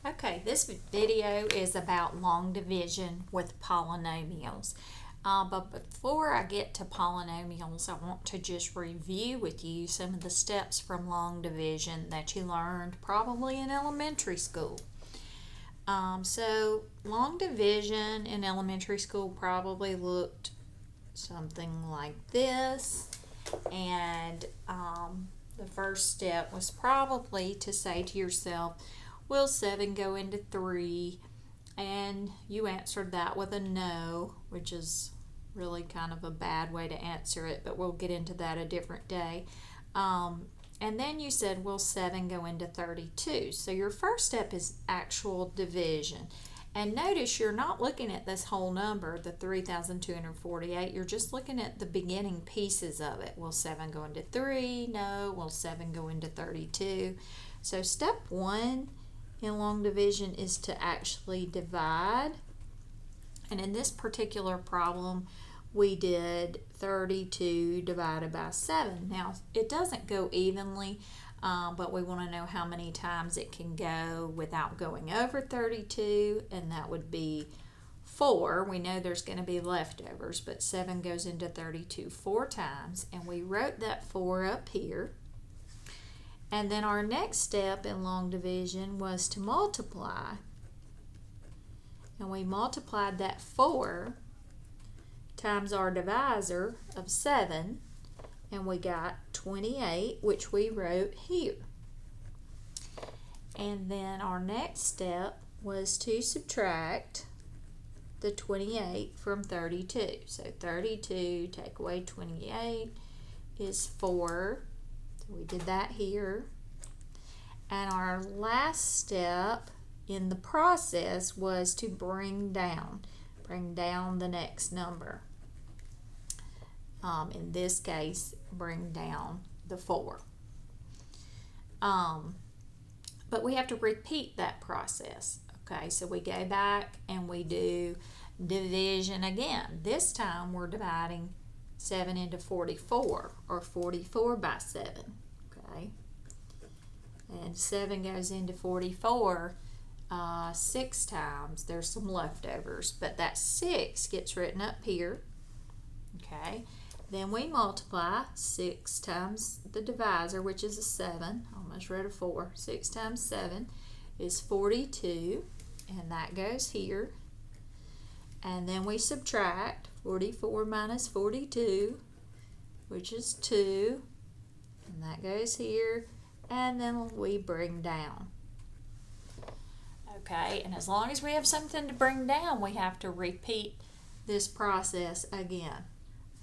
Okay, this video is about long division with polynomials. But before I get to polynomials, I want to just review with you some of the steps from long division that you learned probably in elementary school. So long division in elementary school probably looked something like this. And the first step was probably to say to yourself, will 7 go into 3? And you answered that with a no, which is really kind of a bad way to answer it, but we'll get into that a different day. And then you said, will 7 go into 32? So your first step is actual division. And notice you're not looking at this whole number, the 3,248. You're just looking at the beginning pieces of it. Will 7 go into 3? No. Will 7 go into 32? So step 1 in long division is to actually divide. And in this particular problem, we did 32 divided by 7. Now, it doesn't go evenly, but we want to know how many times it can go without going over 32, and that would be 4. We know there's going to be leftovers, but 7 goes into 32 4 times, and we wrote that 4 up here. And then our next step in long division was to multiply. And we multiplied that 4 times our divisor of 7, and we got 28, which we wrote here. And then our next step was to subtract the 28 from 32. So 32 take away 28 is 4. So we did that here. And our last step in the process was to bring down the next number. In this case, bring down the 4. But we have to repeat that process. Okay, so we go back and we do division again. This time we're dividing 7 into 44, or 44 by 7. Okay, and 7 goes into 44 6 times. There's some leftovers, but that 6 gets written up here. Okay, then we multiply 6 times the divisor, which is a 7. Almost wrote a 4. 6 times 7 is 42, and that goes here. And then we subtract 44 minus 42, which is 2, and that goes here. And then we bring down. Okay, and as long as we have something to bring down, we have to repeat this process again.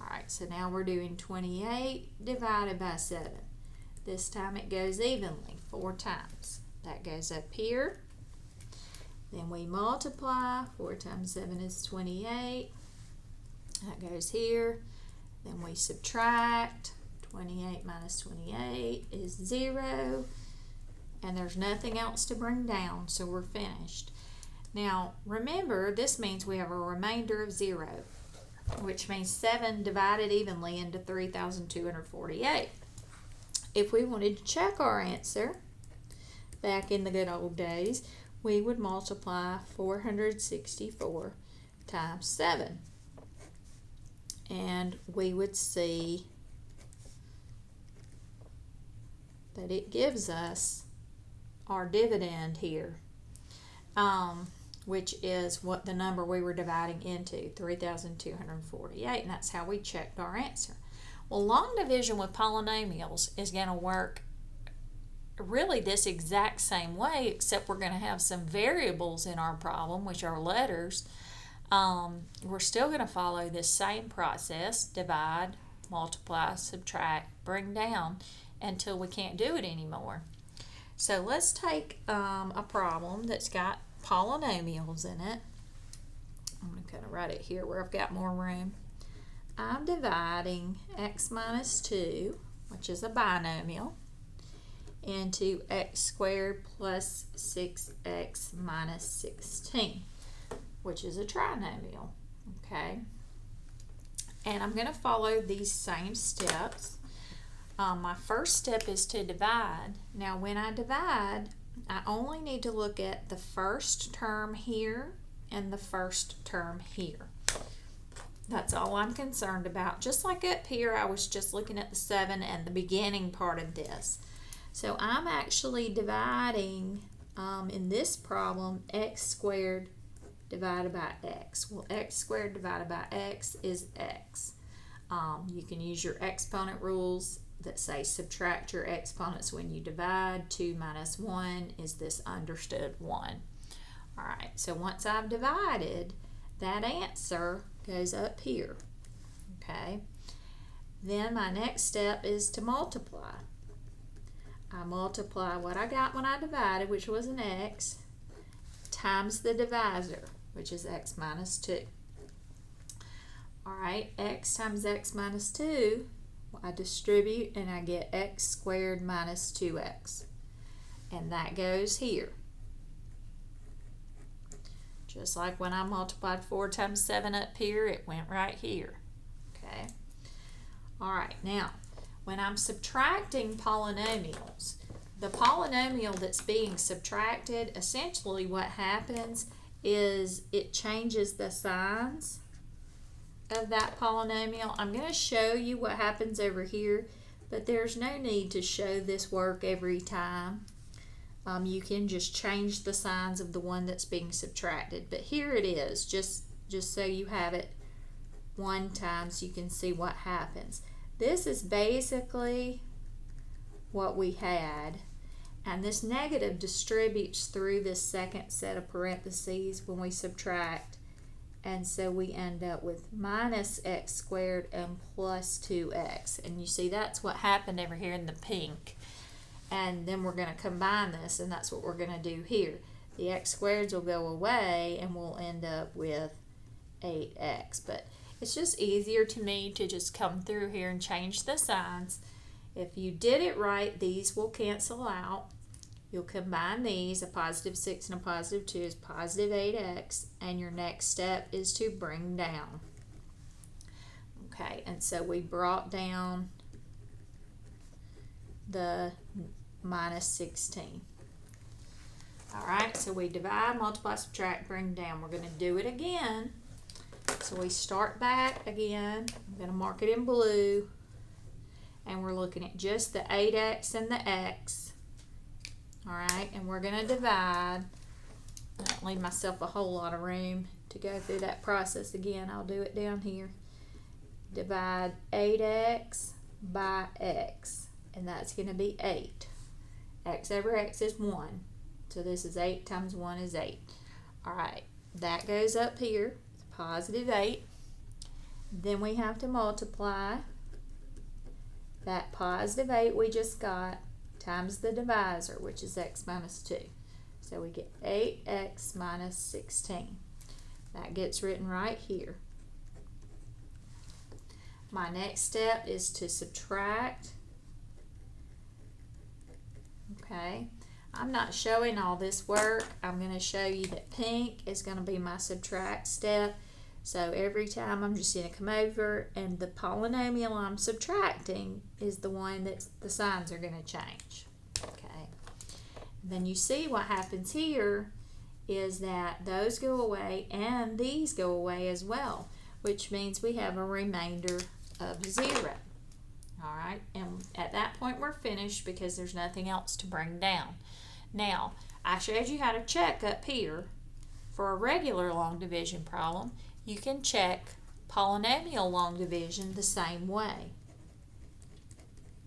Alright, so now we're doing 28 divided by 7. This time it goes evenly, 4 times. That goes up here. Then we multiply. 4 times 7 is 28. That goes here. Then we subtract. 28 minus 28 is 0. And there's nothing else to bring down, so we're finished. Now, remember, this means we have a remainder of 0, which means 7 divided evenly into 3,248. If we wanted to check our answer, back in the good old days, we would multiply 464 times 7. And we would see that it gives us our dividend here, which is what the number we were dividing into, 3,248, and that's how we checked our answer. Well, long division with polynomials is going to work really this exact same way, except we're going to have some variables in our problem, which are letters. We're still going to follow this same process: divide, multiply, subtract, bring down, until we can't do it anymore. So let's take a problem that's got polynomials in it. I'm going to kind of write it here where I've got more room. I'm dividing x minus 2, which is a binomial, into x squared plus 6x minus 16, which is a trinomial. Okay, and I'm going to follow these same steps. My first step is to divide. Now when I divide, I only need to look at the first term here and the first term here. That's all I'm concerned about. Just like up here, I was just looking at the 7 and the beginning part of this. So I'm actually dividing, in this problem, x squared divided by x. Well, x squared divided by x is x. You can use your exponent rules that say subtract your exponents when you divide. 2 minus 1 is this understood 1. All right, so once I've divided, that answer goes up here, okay? Then my next step is to multiply. I multiply what I got when I divided, which was an x, times the divisor, which is x minus 2. All right, x times x minus 2, I distribute and I get x squared minus 2x. And that goes here. Just like when I multiplied 4 times 7 up here, it went right here. Okay. All right, now, when I'm subtracting polynomials, the polynomial that's being subtracted, essentially what happens is it changes the signs of that polynomial. I'm going to show you what happens over here, but there's no need to show this work every time. You can just change the signs of the one that's being subtracted. But here it is, just so you have it one time so you can see what happens. This is basically what we had. And this negative distributes through this second set of parentheses when we subtract. And so we end up with minus x squared and plus 2x. And you see that's what happened over here in the pink. And then we're going to combine this, and that's what we're going to do here. The x squareds will go away, and we'll end up with 8x. But it's just easier to me to just come through here and change the signs. If you did it right, these will cancel out. You'll combine these. A positive 6 and a positive 2 is positive 8x, and your next step is to bring down. Okay, and so we brought down the minus 16. All right, so we divide, multiply, subtract, bring down. We're going to do it again. So we start back again. I'm going to mark it in blue. And we're looking at just the 8x and the x. All right, and we're going to divide. I don't leave myself a whole lot of room to go through that process again. I'll do it down here. Divide 8x by x. And that's going to be 8. X over x is 1. So this is 8 times 1 is 8. All right, that goes up here. It's positive 8. Then we have to multiply that positive 8 we just got times the divisor, which is x minus 2. So we get 8x minus 16. That gets written right here. My next step is to subtract. Okay, I'm not showing all this work. I'm going to show you that pink is going to be my subtract step. So every time I'm just going to come over, and the polynomial I'm subtracting is the one that the signs are going to change. Okay, and then you see what happens here is that those go away and these go away as well, which means we have a remainder of 0. All right, and at that point we're finished because there's nothing else to bring down. Now, I showed you how to check up here. For a regular long division problem, you can check polynomial long division the same way.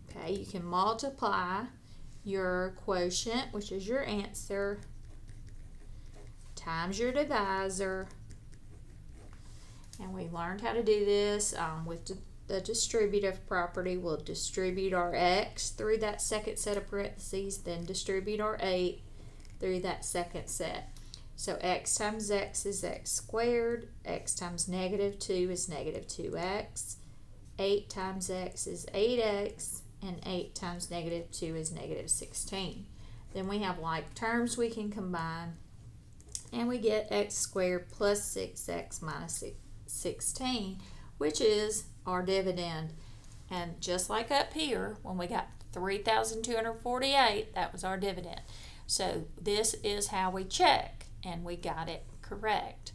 Okay, you can multiply your quotient, which is your answer, times your divisor. And we learned how to do this with the distributive property. We'll distribute our x through that second set of parentheses, then distribute our 8 through that second set. So x times x is x squared, x times negative 2 is negative 2x, 8 times x is 8x, and 8 times negative 2 is negative 16. Then we have like terms we can combine, and we get x squared plus 6x minus 16, which is our dividend. And just like up here, when we got 3,248, that was our dividend. So this is how we check, and we got it correct.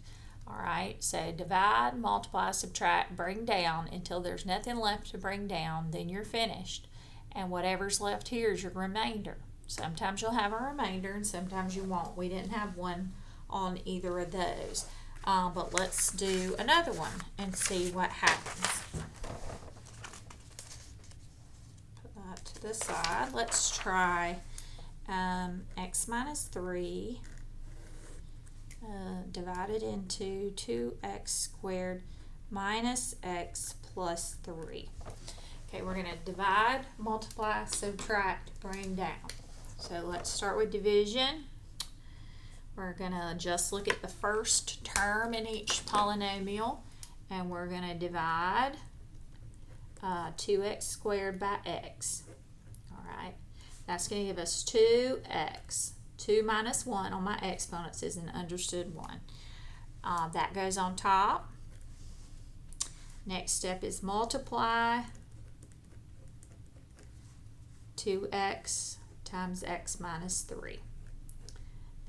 All right, so divide, multiply, subtract, bring down until there's nothing left to bring down, then you're finished. And whatever's left here is your remainder. Sometimes you'll have a remainder and sometimes you won't. We didn't have one on either of those. But let's do another one and see what happens. Put that to the side. Let's try x minus 3 divided into 2x squared minus x plus 3. Okay, we're going to divide, multiply, subtract, bring down. So let's start with division. We're going to just look at the first term in each polynomial, and we're going to divide 2x squared by x. All right, that's going to give us 2x. 2 minus 1 on my exponents is an understood 1. That goes on top. Next step is multiply 2x times x minus 3.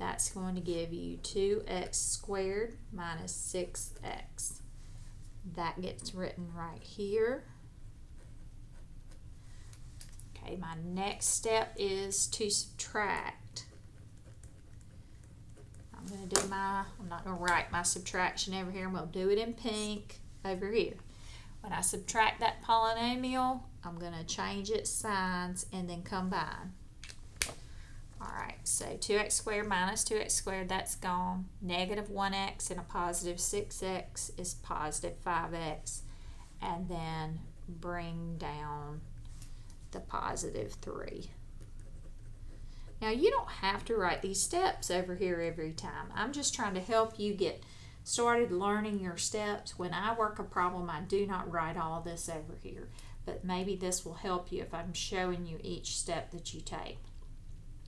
That's going to give you 2x squared minus 6x. That gets written right here. Okay, my next step is to subtract. I'm not going to write my subtraction over here. I'm going to do it in pink over here. When I subtract that polynomial, I'm going to change its signs and then combine. Alright, so 2x squared minus 2x squared, that's gone. Negative 1x and a positive 6x is positive 5x. And then bring down the positive 3. Now, you don't have to write these steps over here every time. I'm just trying to help you get started learning your steps. When I work a problem, I do not write all this over here. But maybe this will help you if I'm showing you each step that you take.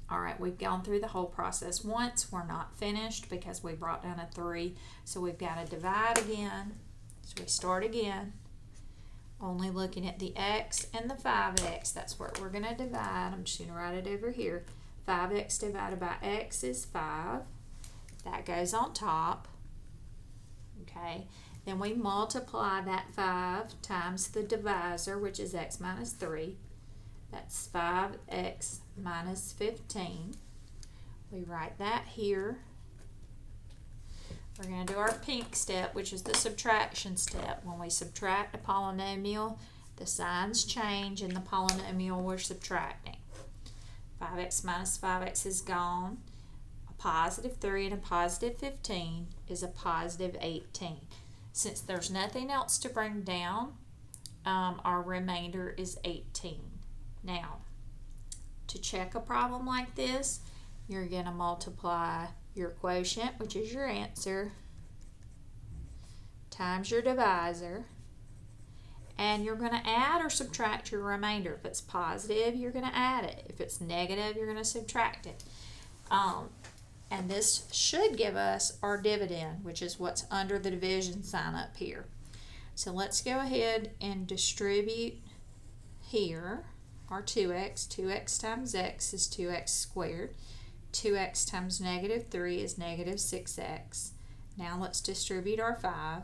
All right, we've gone through the whole process once. We're not finished because we brought down a 3. So we've got to divide again. So we start again. Only looking at the x and the 5x. That's what we're going to divide. I'm just going to write it over here. 5x divided by x is 5. That goes on top. Okay. Then we multiply that 5 times the divisor, which is x minus 3. That's 5x minus 15. We write that here. We're going to do our pink step, which is the subtraction step. When we subtract a polynomial, the signs change in the polynomial we're subtracting. 5x minus 5x is gone. A positive 3 and a positive 15 is a positive 18. Since there's nothing else to bring down, our remainder is 18. Now, to check a problem like this, you're going to multiply your quotient, which is your answer, times your divisor, and you're going to add or subtract your remainder. If it's positive, you're going to add it. If it's negative, you're going to subtract it. And this should give us our dividend, which is what's under the division sign up here. So let's go ahead and distribute here our 2x. 2x times x is 2x squared. 2x times negative 3 is negative 6x. Now let's distribute our 5.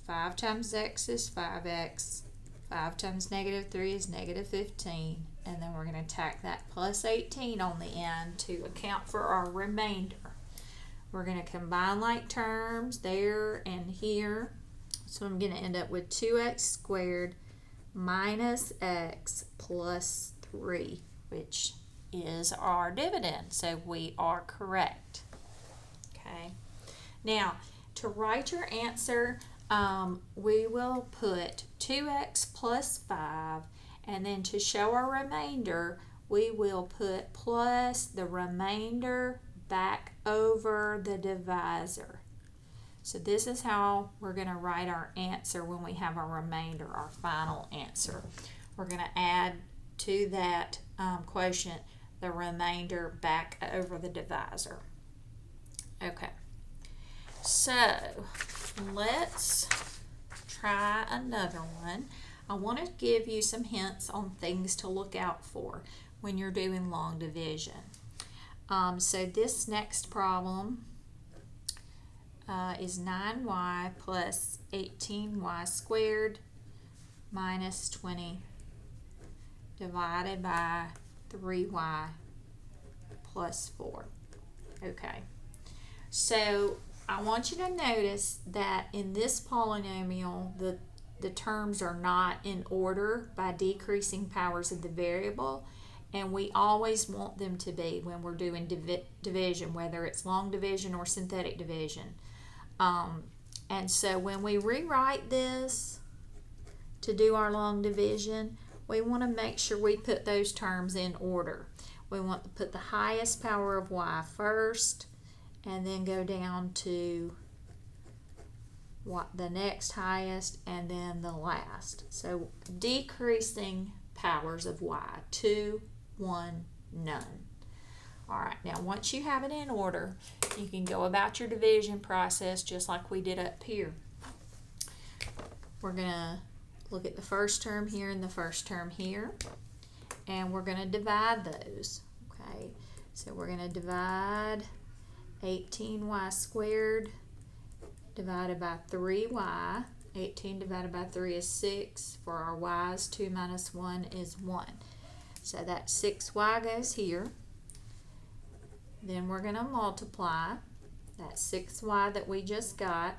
5 times x is 5x. 5 times negative 3 is negative 15. And then we're going to tack that plus 18 on the end to account for our remainder. We're going to combine like terms there and here. So I'm going to end up with 2x squared minus x plus 3, which is our dividend. So we are correct. Okay. Now, to write your answer, we will put 2x plus 5, and then to show our remainder, we will put plus the remainder back over the divisor. So this is how we're going to write our answer when we have our remainder, our final answer. We're going to add to that quotient the remainder back over the divisor. Okay, so let's try another one. I want to give you some hints on things to look out for when you're doing long division. So this next problem is 9y plus 18y squared minus 20 divided by 3y plus 4. Okay, so I want you to notice that in this polynomial, the terms are not in order by decreasing powers of the variable, and we always want them to be when we're doing division, whether it's long division or synthetic division. And so when we rewrite this to do our long division, we want to make sure we put those terms in order. We want to put the highest power of y first, and then go down to the next highest, and then the last. So decreasing powers of y, 2, 1, none. All right, now once you have it in order, you can go about your division process just like we did up here. We're going to look at the first term here and the first term here, and we're going to divide those. Okay, so we're going to divide 18y squared divided by 3y. 18 divided by 3 is 6. For our y's, 2 minus 1 is 1. So that 6y goes here. Then we're going to multiply that 6y that we just got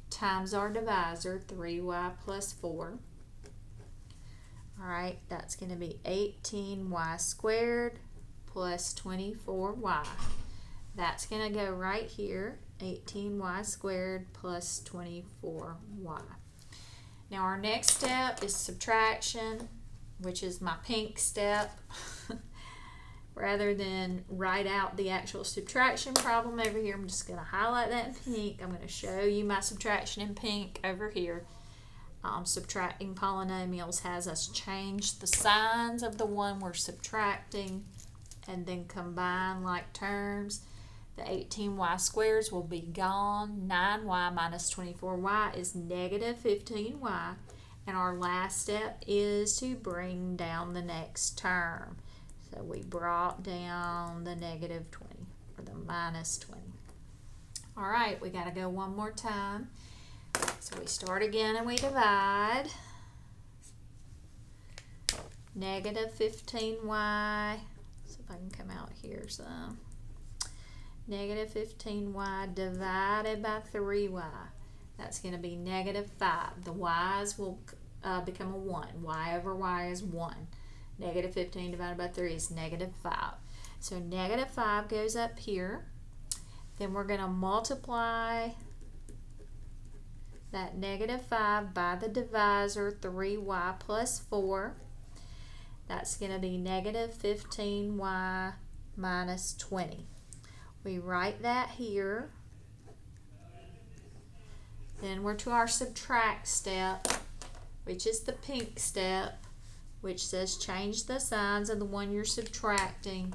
times our divisor, 3y plus 4. Alright, that's going to be 18y squared plus 24y. That's going to go right here, 18y squared plus 24y. Now our next step is subtraction, which is my pink step. Rather than write out the actual subtraction problem over here, I'm just going to highlight that in pink. I'm going to show you my subtraction in pink over here. Subtracting polynomials has us change the signs of the one we're subtracting and then combine like terms. The 18y squares will be gone. 9y minus 24y is negative 15y. And our last step is to bring down the next term. So we brought down the negative 20, or the minus 20. All right, we got to go one more time. So we start again and we divide. Negative 15y, so if I can come out here some. Negative 15y divided by 3y. That's going to be negative 5. The y's will become a 1. Y over y is 1. Negative 15 divided by 3 is negative 5. So negative 5 goes up here. Then we're going to multiply that negative 5 by the divisor, 3y plus 4. That's going to be negative 15y minus 20. We write that here. Then we're to our subtract step, which is the pink step, which says change the signs of the one you're subtracting.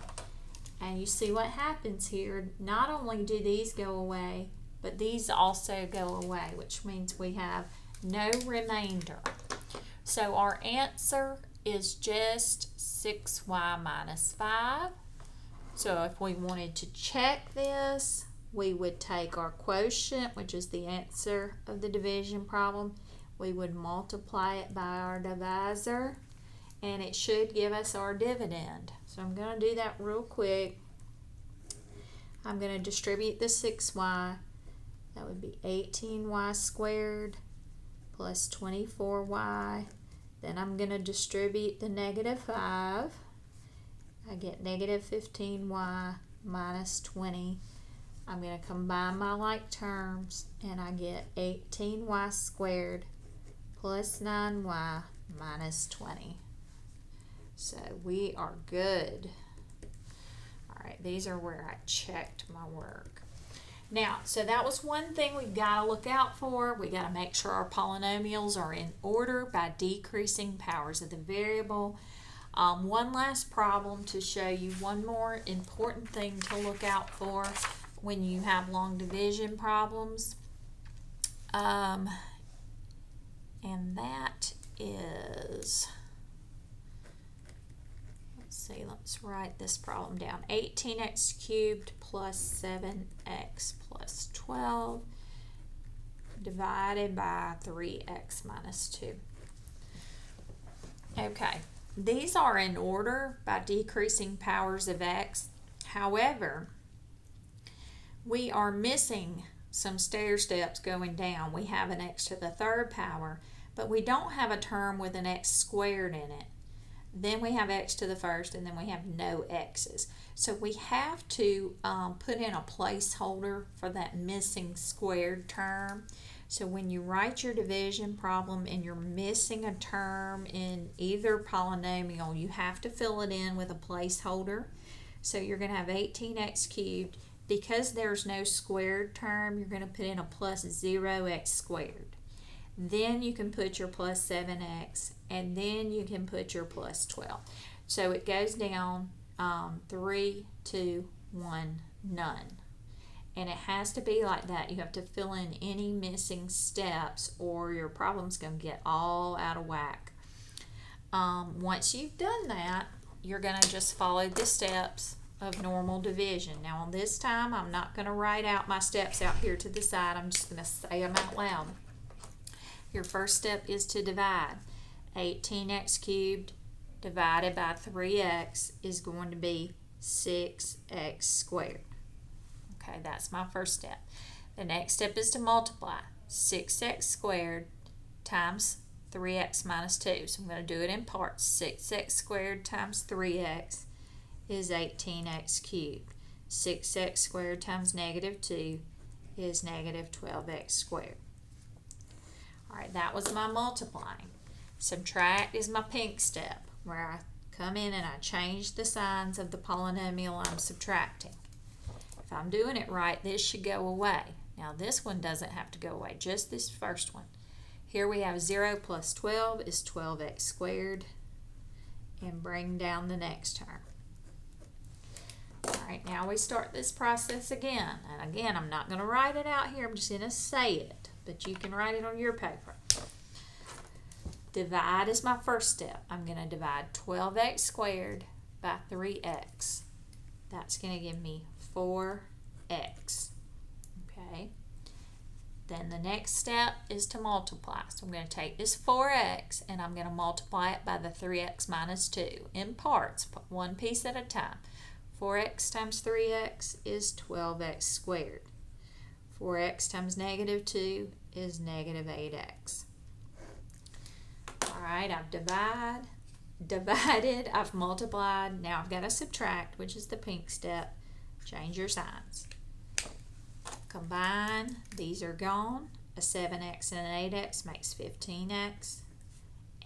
And you see what happens here. Not only do these go away, but these also go away, which means we have no remainder. So our answer is just 6y minus 5. So if we wanted to check this, we would take our quotient, which is the answer of the division problem. We would multiply it by our divisor, and it should give us our dividend. So I'm going to do that real quick. I'm going to distribute the 6y. That would be 18y squared plus 24y. Then I'm going to distribute the negative 5. I get negative 15y minus 20. I'm going to combine my like terms, and I get 18y squared plus 9y minus 20. So we are good. All right, these are where I checked my work. Now, so that was one thing we've got to look out for. We got to make sure our polynomials are in order by decreasing powers of the variable. One last problem to show you one more important thing to look out for when you have long division problems. And that is, let's see, let's write this problem down. 18x cubed plus 7x plus 12 divided by 3x minus 2. Okay, these are in order by decreasing powers of x. However, we are missing some stair steps going down. We have an x to the third power, but we don't have a term with an x squared in it. Then we have x to the first, and then we have no x's. So we have to put in a placeholder for that missing squared term. So when you write your division problem and you're missing a term in either polynomial, you have to fill it in with a placeholder. So you're going to have 18x cubed. Because there's no squared term, you're going to put in a plus 0x squared. Then you can put your plus 7x, and then you can put your plus 12. So it goes down 3, 2, 1, none. And it has to be like that. You have to fill in any missing steps or your problem's going to get all out of whack. Once you've done that, you're going to just follow the steps of normal division. Now on this time, I'm not going to write out my steps out here to the side. I'm just going to say them out loud. Your first step is to divide. 18x cubed divided by 3x is going to be 6x squared. Okay, that's my first step. The next step is to multiply. 6x squared times 3x minus 2. So I'm going to do it in parts. 6x squared times 3x is 18x cubed. 6x squared times negative 2 is negative 12x squared. Alright, that was my multiplying. Subtract is my pink step, where I come in and I change the signs of the polynomial I'm subtracting. If I'm doing it right, this should go away. Now this one doesn't have to go away, just this first one. Here we have 0 plus 12 is 12x squared, and bring down the next term. Alright, now we start this process again. And again, I'm not going to write it out here, I'm just going to say it, but you can write it on your paper. Divide is my first step. I'm going to divide 12x squared by 3x. That's going to give me 4x. Okay. Then the next step is to multiply. So I'm going to take this 4x and I'm going to multiply it by the 3x minus 2 in parts, one piece at a time. 4x times 3x is 12x squared. 4x times negative 2 is negative 8x. Alright, I've divided, I've multiplied, now I've got to subtract, which is the pink step. Change your signs. Combine, these are gone. A 7x and an 8x makes 15x,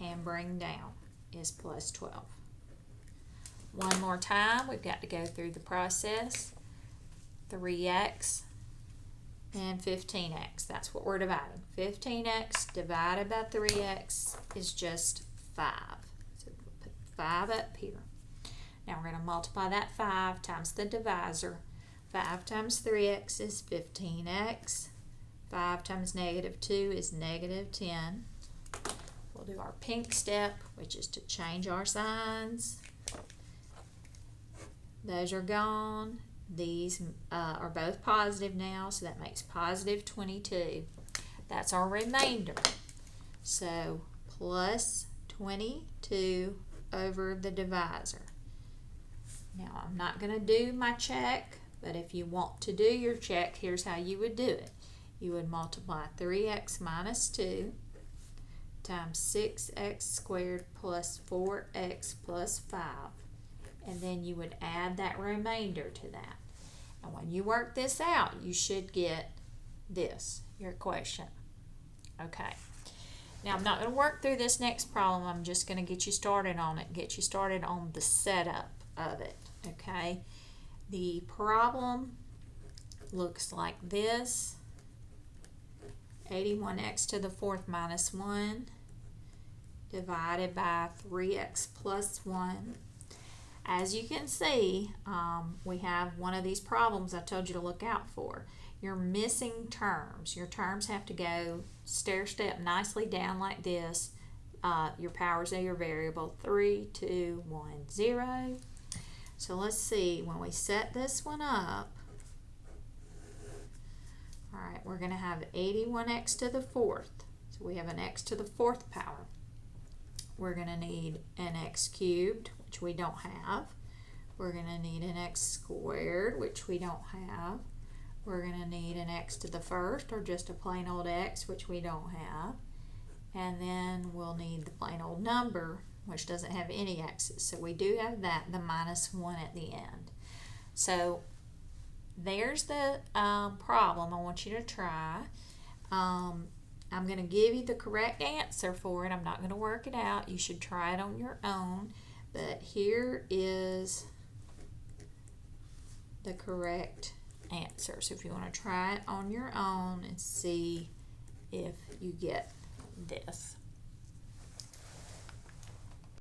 and bring down is plus 12. One more time, we've got to go through the process. 3x and 15x, that's what we're dividing. 15x divided by 3x is just 5. So we'll put 5 up here. Now we're going to multiply that 5 times the divisor. 5 times 3x is 15x. 5 times negative 2 is negative 10. We'll do our pink step, which is to change our signs. Those are gone. These are both positive now, so that makes positive 22. That's our remainder. So plus 22 over the divisor. Now I'm not going to do my check, but if you want to do your check, here's how you would do it. You would multiply 3x minus 2 times 6x squared plus 4x plus 5. And then you would add that remainder to that. And when you work this out, you should get this, your equation. Okay. Now I'm not going to work through this next problem. I'm just going to get you started on it, get you started on the setup of it. Okay. The problem looks like this. 81x to the fourth minus 1 divided by 3x plus 1. As you can see, we have one of these problems I told you to look out for. You're missing terms. Your terms have to go stair step nicely down like this. Your powers of your variable 3, 2, 1, 0. So let's see, when we set this one up, all right, we're going to have 81x to the fourth. So we have an x to the fourth power. We're going to need an x cubed, which we don't have. We're going to need an x squared, which we don't have. We're going to need an x to the first, or just a plain old x, which we don't have. And then we'll need the plain old number, which doesn't have any x's. So we do have that, the -1 at the end. So there's the problem I want you to try. I'm going to give you the correct answer for it. I'm not going to work it out. You should try it on your own. But here is the correct answer. So if you want to try it on your own and see if you get this.